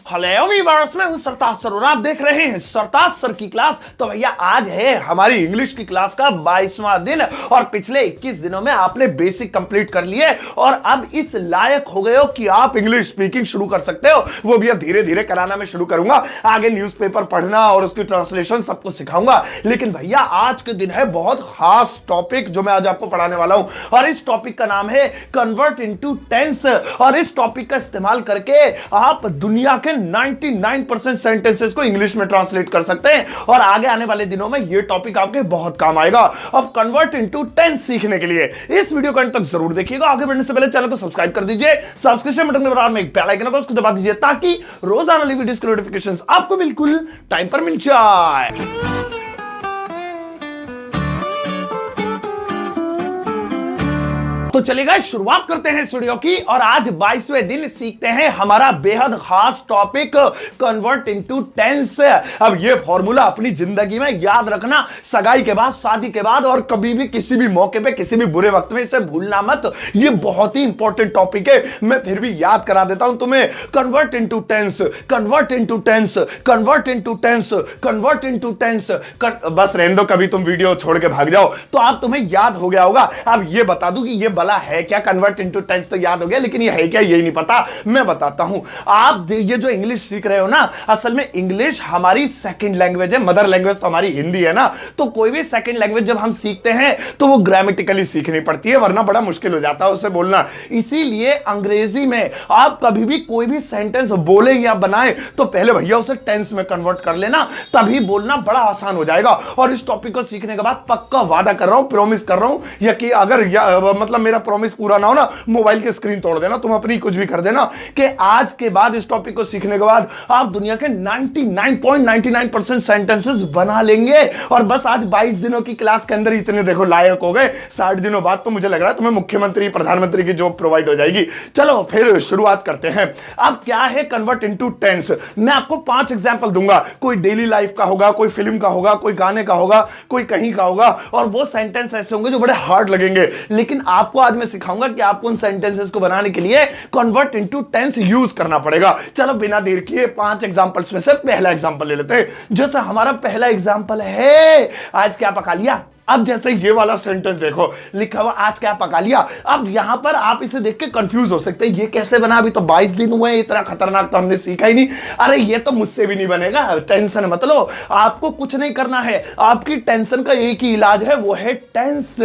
Hello viewers, मैं हूं सरताज sir और आप देख रहे हैं सरताज सर की क्लास। तो भैया आज है हमारी इंग्लिश की क्लास का 22वां दिन और पिछले 21 दिनों में आपने बेसिक कंप्लीट कर लिए और अब इस लायक हो गए हो कि आप इंग्लिश स्पीकिंग शुरू कर सकते हो। वो भी अब धीरे धीरे कराना मैं शुरू करूंगा। आगे न्यूज़पेपर पढ़ना और उसकी ट्रांसलेशन सबको सिखाऊंगा। लेकिन भैया आज के दिन है बहुत खास टॉपिक जो मैं आज आपको पढ़ाने वाला हूं और इस टॉपिक का नाम है कन्वर्ट इनटू टेंस। और इस टॉपिक का इस्तेमाल करके आप दुनिया के 99% सेंटेंसेस को इंग्लिश में ट्रांसलेट कर सकते हैं और आगे आने वाले दिनों में यह टॉपिक आपके बहुत काम आएगा। अब कन्वर्ट इनटू टेंस सीखने के लिए इस वीडियो को अंत तक जरूर देखिएगा। आगे बढ़ने से पहले चैनल को सब्सक्राइब कर दीजिए, सब्सक्रिप्शन बटन के बराबर में एक बेल आइकन को उसको दबा दीजिए ताकि रोजाना वाली वीडियोस की नोटिफिकेशंस आपको बिल्कुल टाइम पर मिल जाए। तो चलिए शुरुआत करते हैं इस वीडियो की और आज 22वें दिन सीखते हैं हमारा बेहद खास टॉपिक कन्वर्ट इनटू टेंस। अब ये फॉर्मूला अपनी जिंदगी में याद रखना, सगाई के बाद, शादी के बाद और कभी भी किसी भी मौके पे किसी भी बुरे वक्त में इसे भूलना मत। ये बहुत ही इंपॉर्टेंट टॉपिक है, मैं फिर भी याद करा देता हूं तुम्हें। Convert into tense, convert into tense, convert into tense, convert into tense. बस रहने दो, कभी तुम वीडियो छोड़ के भाग जाओ तो आप तुम्हें याद हो गया होगा। अब ये बता दूं कि ये है क्या कन्वर्ट इनटू टेंस तो याद हो गया, लेकिन ये है क्या यही नहीं पता। मैं बताता हूं। आप ये जो इंग्लिश सीख रहे हो ना, असल में इंग्लिश हमारी सेकंड लैंग्वेज है। मदर लैंग्वेज तो हमारी हिंदी है ना। तो कोई भी सेकंड लैंग्वेज जब हम सीखते हैं तो वो ग्रामेटिकली सीखनी पड़ती है, वरना बड़ा मुश्किल हो जाता है उसे बोलना। इसीलिए अंग्रेजी में आप कभी भी कोई भी सेंटेंस बोले या बनाए तो पहले भैया उसे टेंस में कन्वर्ट कर लेना, तभी बोलना बड़ा आसान हो जाएगा। और इस टॉपिक को सीखने के बाद पक्का वादा कर रहा हूं, प्रॉमिस कर रहा हूं, या कि अगर मतलब मेरा प्रॉमिस पूरा ना हो ना, मोबाइल की स्क्रीन तोड़ देना, तुम अपनी कुछ भी कर देना, कि आज के बाद इस टॉपिक को सीखने के बाद आप दुनिया के 99.99% सेंटेंसेस बना लेंगे। और बस आज 22 दिनों की क्लास के अंदर इतने देखो लायक हो गए। 60 दिनों बाद तो मुझे लग रहा है तुम्हें मुख्यमंत्री प्रधानमंत्री की जॉब प्रोवाइड हो जाएगी। चलो फिर शुरुआत करते हैं। अब क्या है कन्वर्ट इनटू टेंस? मैं आपको 5 एग्जांपल दूंगा। कोई डेली लाइफ का होगा, कोई फिल्म का होगा, कोई गाने का होगा, कोई कहीं का होगा, और वो सेंटेंस ऐसे होंगे जो बड़े हार्ड लगेंगे। लेकिन आपको आज मैं सिखाऊंगा कि आपको उन सेंटेंसेस को बनाने के लिए कन्वर्ट इनटू टेंस यूज करना पड़ेगा। चलो बिना देर किए 5 एग्जांपल्स में से पहला एग्जांपल ले लेते हैं। जैसे हमारा पहला एग्जांपल है, आज क्या पका लिया। अब जैसे ये वाला सेंटेंस देखो, लिखा हुआ आज क्या पका लिया। अब यहां पर आप इसे देख के कंफ्यूज हो सकते हैं, ये कैसे बना, अभी तो 22 दिन हुए, इतना खतरनाक तो हमने सीखा ही नहीं। अरे ये तो मुझसे भी नहीं बनेगा, टेंशन मत लो। आपको कुछ नहीं करना है, आपकी टेंशन का एक ही इलाज है, वो है टेंस।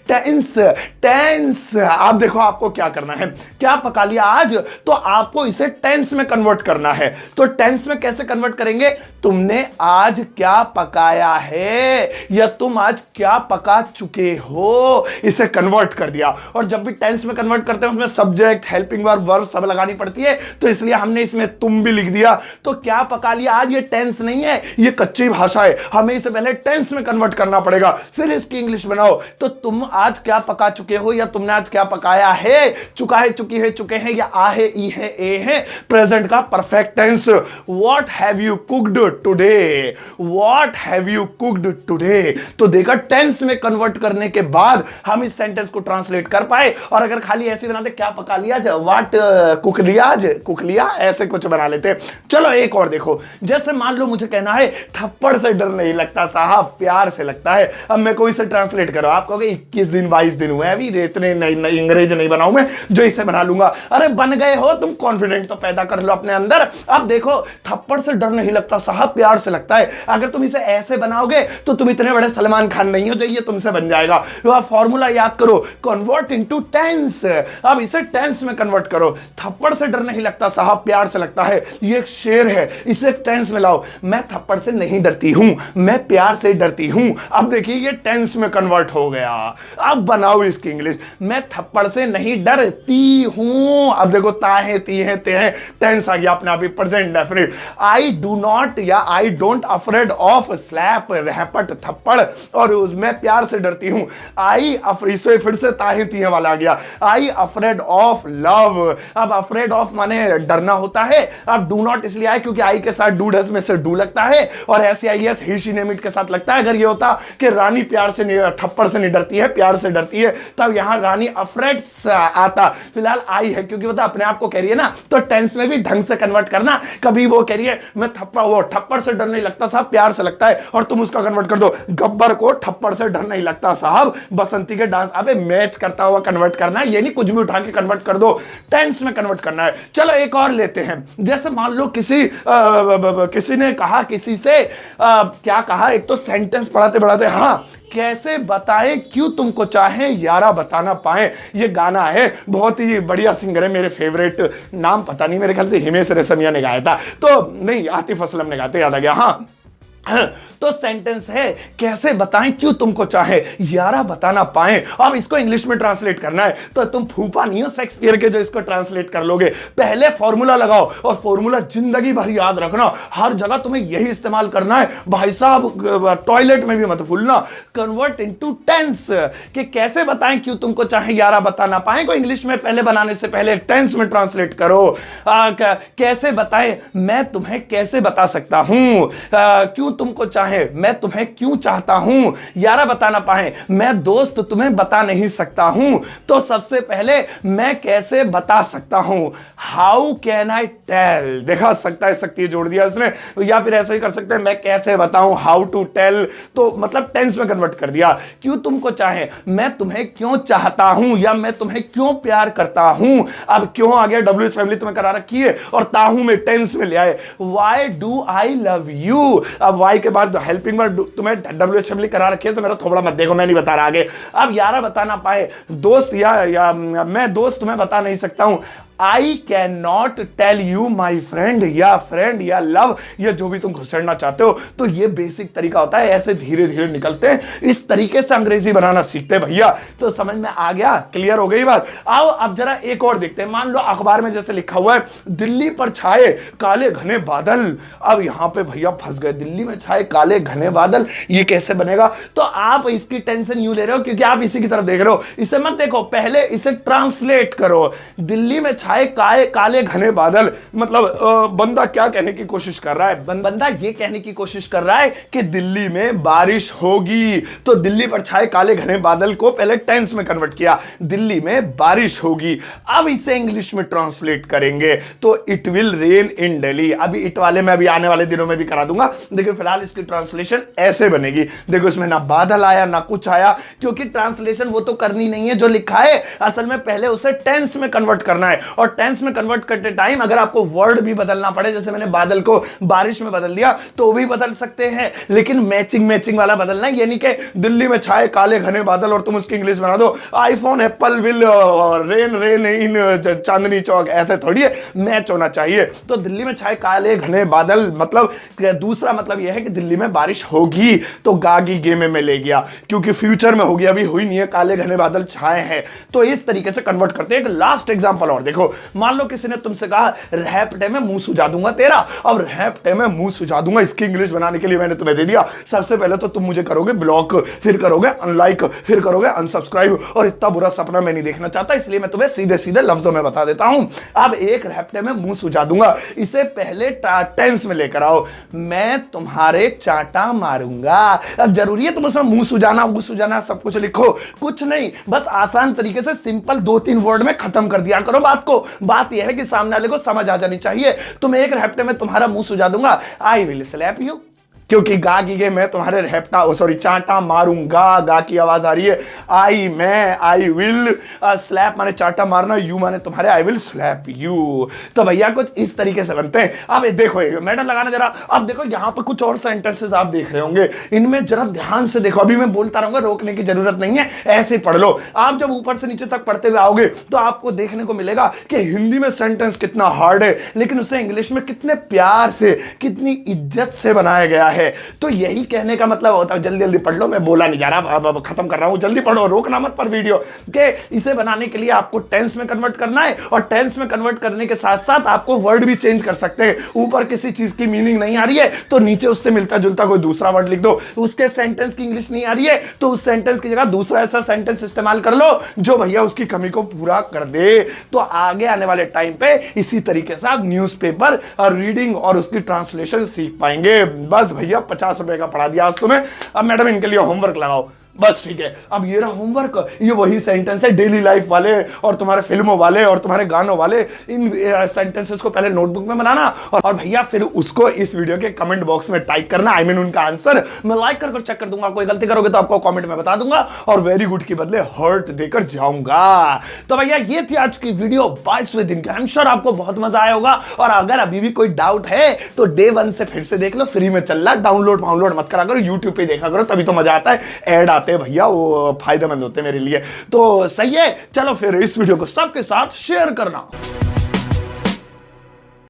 Tense tense. आप देखो आपको क्या करना है, क्या पका लिया आज, तो आपको इसे टेंस में कन्वर्ट करना है। तो टेंस में कैसे कन्वर्ट करेंगे? तुमने आज क्या पकाया है या तुम आज क्या पका चुके हो, इसे कन्वर्ट कर दिया। और जब भी टेंस में कन्वर्ट करते हैं उसमें सब्जेक्ट, हेल्पिंग वर्ब, वर्ब सब लगानी पड़ती है, तो इसलिए हमने इसमें तुम भी लिख दिया। तो क्या पका लिया आज, ये टेंस नहीं है, ये कच्ची भाषा है, हमें इसे पहले टेंस में कन्वर्ट करना पड़ेगा, फिर इसकी इंग्लिश बनाओ। तो तुम आज क्या पका चुके हो या तुमने आज क्या पकाया है, चुका है, चुकी है, चुके हैं, या आ है, ई है, ए है, प्रेजेंट का perfect tense. What have you cooked today, what have you cooked today. तो देखा टेंस में कन्वर्ट करने के बाद हम इस सेंटेंस को ट्रांसलेट कर पाए। और अगर खाली ऐसे बनाते क्या पका लिया, व्हाट कुक लिया, आज कुक लिया, ऐसे कुछ बना लेते। चलो एक और देखो। जैसे मान लो मुझे कहना है थप्पड़ से डर नहीं लगता साहब, प्यार से लगता है। अब मैं कोई इसे ट्रांसलेट करो, आप कहोगे 21 दिन 22 दिन हुए, अभी इतने अंग्रेज नहीं बनाऊं मैं जो इसे बना लूंगा। अरे बन गए हो तुम, कॉन्फिडेंट तो पैदा कर लो अपने अंदर। अब देखो थप्पड़ से डर नहीं लगता साहब, प्यार से लगता है। अगर तुम इसे ऐसे बनाओगे तो तुम इतने बड़े सलमान खान नहीं हो, ये तुमसे बन जाएगा। तो आप फॉर्मूला याद करो, कन्वर्ट इनटू टेंस। अब इसे टेंस में कन्वर्ट करो। थप्पड़ से डर नहीं लगता साहब, प्यार से लगता है, ये एक शेर है, इसे टेंस में लाओ। मैं थप्पड़ से नहीं डरती हूं, मैं प्यार से डरती हूं। अब देखिए ये टेंस में कन्वर्ट हो गया। अब बनाओ इसकी इंग्लिश। मैं थप्पड़ से नहीं डरती हूं। अब देखो ता है, ती है, ते है, टेंस आ गया अपने आप ही, present definite. I do not या I don't afraid of slap, रहपट, थप्पड़, और उसमें मैं प्यार से डरती हूं। आई अफरीसो फिर से ताहे तीहे वाला आ गया, आई अफ्रेड ऑफ लव। अब अफ्रेड ऑफ माने डरना होता है। अब डू नॉट इसलिए आए क्योंकि आई के साथ डू डस में से डू लगता है और SAIS he she name it के साथ लगता है। अगर ये होता कि रानी प्यार से नहीं, थप्पड़ से नहीं डरती है, प्यार से डरती है, तब यहां रानी अफ्रेड आता। फिलहाल आई है क्योंकि वो अपने आप को कह रही है ना, तो टेंस में भी ढंग से कन्वर्ट करना। कभी वो कह रही है मैं थप्पड़ से डर नहीं लगता साहब, प्यार से लगता है, और तुम उसका कन्वर्ट कर दो, गब्बर को थप्पड़ से डर नहीं लगता साहब, बसंती के डांस। अबे मैच करता हुआ कन्वर्ट करना है, ये नहीं कुछ भी उठा के कन्वर्ट कर दो, टेंस में कन्वर्ट करना है। चलो एक और लेते हैं। जैसे मान लो किसी ने कहा किसी से, क्या कहा, एक तो सेंटेंस पढ़ाते पढ़ाते, हाँ कैसे बताएं क्यों तुमको चाहे यारा बता ना पाए। ये गाना है, बहुत ही बढ़िया सिंगर है, मेरे फेवरेट, नाम पता नहीं, मेरे ख्याल से हिमेश रेशमिया ने गाया था, तो नहीं आतिफ असलम ने गाते, याद आ गया। हाँ तो सेंटेंस है कैसे बताएं क्यों तुमको चाहे यारा बता ना पाए। अब इसको इंग्लिश में ट्रांसलेट करना है तो तुम फूफा नहीं हो शेक्सपियर के जो इसको ट्रांसलेट कर लोगे। पहले फॉर्मूला लगाओ और फॉर्मूला जिंदगी भर याद रखना, हर जगह तुम्हें यही इस्तेमाल करना है भाई साहब, टॉयलेट में भी मत भूलना। कन्वर्ट इनटू टेंस कि कैसे बताएं क्यों तुमको चाहे यारा बता ना पाए को इंग्लिश में पहले बनाने से पहले टेंस में ट्रांसलेट करो। कैसे बताएं, मैं तुम्हें कैसे बता सकता हूं, क्यों तुमको चाहे मैं तुम्हें क्यों चाहता हूं, यारा बता ना पाए, मैं दोस्त तुम्हें बता नहीं सकता हूं। तो सबसे पहले मैं कैसे बता सकता हूं, हाउ कैन आई टेल। देखा सकता है शक्ति जोड़ दिया इसने, या फिर ऐसे ही कर सकते हैं मैं कैसे बताऊं, हाउ टू टेल, तो मतलब टेंस में कन्वर्ट कर दिया। क्यों तुमको चाहे, मैं तुम्हें क्यों चाहता हूं या मैं तुम्हें क्यों प्यार करता हूं। अब क्यों आ गया, WH फैमिली तुम्हें करा रखी है और ताहू में टेंस में ले आए। Why do I love you, अब वाई के बाद हेल्पिंग वर्ड तुम्हें WH फैमिली करा रखी है, तो मेरा थोड़ा मत देखो, मैं नहीं बता रहा आगे। अब यारा बता ना पाए, दोस्त या मैं दोस्त तुम्हें बता नहीं सकता हूं। I can not tell you my friend या लव, ये जो भी तुम घुसड़ना चाहते हो। तो ये बेसिक तरीका होता है, ऐसे धीरे धीरे निकलते हैं, इस तरीके से अंग्रेजी बनाना सीखते हैं भैया। तो समझ में आ गया, क्लियर हो गई बात। आओ अब जरा एक और देखते हैं। मान लो अखबार में जैसे लिखा हुआ है दिल्ली पर छाए काले घने बादल। अब यहां पे भैया फंस गए, दिल्ली में छाए काले घने बादल, ये कैसे बनेगा। तो आप इसकी टेंशन यूं ले रहे हो क्योंकि आप इसी की तरफ देख रहे हो, इसे मत देखो, पहले इसे ट्रांसलेट करो। दिल्ली में काले घने बादल, मतलब बंदा क्या कहने की कोशिश कर रहा है, बंदा ये कहने की कोशिश कर रहा है कि दिल्ली में बारिश होगी। तो दिल्ली पर छाए काले घने बादल को पहले टेंस में कन्वर्ट किया, दिल्ली में बारिश होगी। अब इसे इंग्लिश में ट्रांसलेट करेंगे तो इट विल रेन इन दिल्ली। अभी इट वाले मैं अभी आने वाले दिनों में भी करा दूंगा, देखिए फिलहाल इसकी ट्रांसलेशन ऐसे बनेगी। देखो इसमें ना बादल आया ना कुछ आया, क्योंकि ट्रांसलेशन वो तो करनी नहीं है जो लिखा है, असल में पहले उसे टेंस में कन्वर्ट करना है। और टेंस में कन्वर्ट करते टाइम अगर आपको वर्ड भी बदलना पड़े, जैसे मैंने बादल को बारिश में बदल दिया, तो भी बदल सकते हैं, लेकिन मैचिंग वाला बदलना है। यानी कि दिल्ली में छाए काले घने बादल और तुम उसकी इंग्लिश बना दो आईफोन एप्पल विल रेन इन चांदनी चौक, ऐसे थोड़ी है, मैच होना चाहिए। तो दिल्ली में छाए काले घने बादल मतलब दूसरा मतलब यह है कि दिल्ली में बारिश होगी। तो गागी गेम में ले गया क्योंकि फ्यूचर में होगी, अभी हुई नहीं है, काले घने बादल छाए हैं। तो इस तरीके से कन्वर्ट करते हैं। एक लास्ट एग्जांपल और देखो, मान लो किसी ने तुमसे कहा रैप्टे में मुंह सुझा दूंगा तेरा। अब रैप्टे में मुंह सुझा दूंगा इसकी इंग्लिश बनाने के लिए मैंने तुम्हें दे दिया। सबसे पहले तो तुम मुझे करोगे ब्लॉक, फिर करोगे अनलाइक, फिर करोगे अनसब्सक्राइब, और इतना बुरा सपना मैं नहीं देखना चाहता, इसलिए मैं तुम्हें सीधे सीधे लफ्जों में बता देता हूं। अब एक रैप्टे में मुंह सुझा दूंगा, इसे पहले टेंस में लेकर आओ, मैं तुम्हारे चांटा मारूंगा। अब जरूरी है तुम उसमें मुंह सुझाना सब कुछ लिखो, कुछ नहीं, बस आसान तरीके से सिंपल 2-3 वर्ड में खत्म कर दिया करो बात को। बात यह है कि सामने वाले को समझ आ जानी चाहिए। तुम एक रैप्टे में तुम्हारा मुंह सुझा दूंगा, आई विल स्लैप यू, क्योंकि गा की मैं तुम्हारे रेप्टा चांटा मारूंगा, गा की आवाज आ रही है। आई विल स्लैप माने चांटा मारना, यू माने तुम्हारे, आई विल स्लैप यू। तो भैया कुछ इस तरीके से बनते हैं। अब देखो मैडम लगाना जरा, अब देखो यहां पर कुछ और सेंटेंसेस आप देख रहे होंगे, इनमें जरा ध्यान से देखो, अभी मैं बोलता रहूंगा, रोकने की जरूरत नहीं है, ऐसे पढ़ लो। आप जब ऊपर से नीचे तक पढ़ते हुए आओगे तो आपको देखने को मिलेगा कि हिंदी में सेंटेंस कितना हार्ड है, लेकिन उसे इंग्लिश में कितने प्यार से, कितनी इज्जत से बनाया गया है। है। तो यही कहने का मतलब होता है, जल्दी जल्दी पढ़ लो, मैं बोला नहीं जा रहा, अब खत्म कर रहा हूं, जल्दी पढ़ो, रोकना मत पर वीडियो के। इसे बनाने के लिए आपको टेंस में कन्वर्ट करना है, और टेंस में कन्वर्ट करने के साथ साथ आपको वर्ड भी चेंज कर सकते हैं। ऊपर किसी चीज की मीनिंग नहीं आ रही है तो नीचे उससे मिलता जुलता कोई दूसरा वर्ड लिख दो। उसके सेंटेंस की इंग्लिश नहीं आ रही है तो उस सेंटेंस की जगह दूसरा ऐसा सेंटेंस इस्तेमाल कर लो जो भैया उसकी कमी को पूरा कर दे। तो आगे आने वाले टाइम पे इसी तरीके से आप न्यूज़पेपर और रीडिंग और उसकी ट्रांसलेशन सीख पाएंगे। बस भैया 50 रुपए का पढ़ा दिया आज तुम्हें, अब मैडम इनके लिए होमवर्क लगाओ, बस ठीक है। अब ये रहा होमवर्क, ये वही सेंटेंस है डेली लाइफ वाले और तुम्हारे फिल्मों वाले और तुम्हारे गानों वाले। इन सेंटेंसेस को पहले नोटबुक में बनाना और भैया फिर उसको इस वीडियो के कमेंट बॉक्स में टाइप करना। आई मीन उनका आंसर मैं लाइक कर चेक कर दूंगा, कोई गलती करोगे तो आपको कमेंट में बता दूंगा और वेरी गुड के बदले हर्ट देकर जाऊंगा। तो भैया ये थी आज की वीडियो 22वें दिन की। आई एम श्योर आपको बहुत मजा आया होगा, और अगर अभी भी कोई डाउट है तो डे 1 से फिर से देख लो, फ्री में चल रहा, डाउनलोड मत करा करो, यूट्यूब पे देखा करो, तभी तो मजा आता है। ऐड आते हैं भैया, वो फायदेमंद होते हैं मेरे लिए, तो सही है। चलो फिर इस वीडियो को सबके साथ शेयर करना।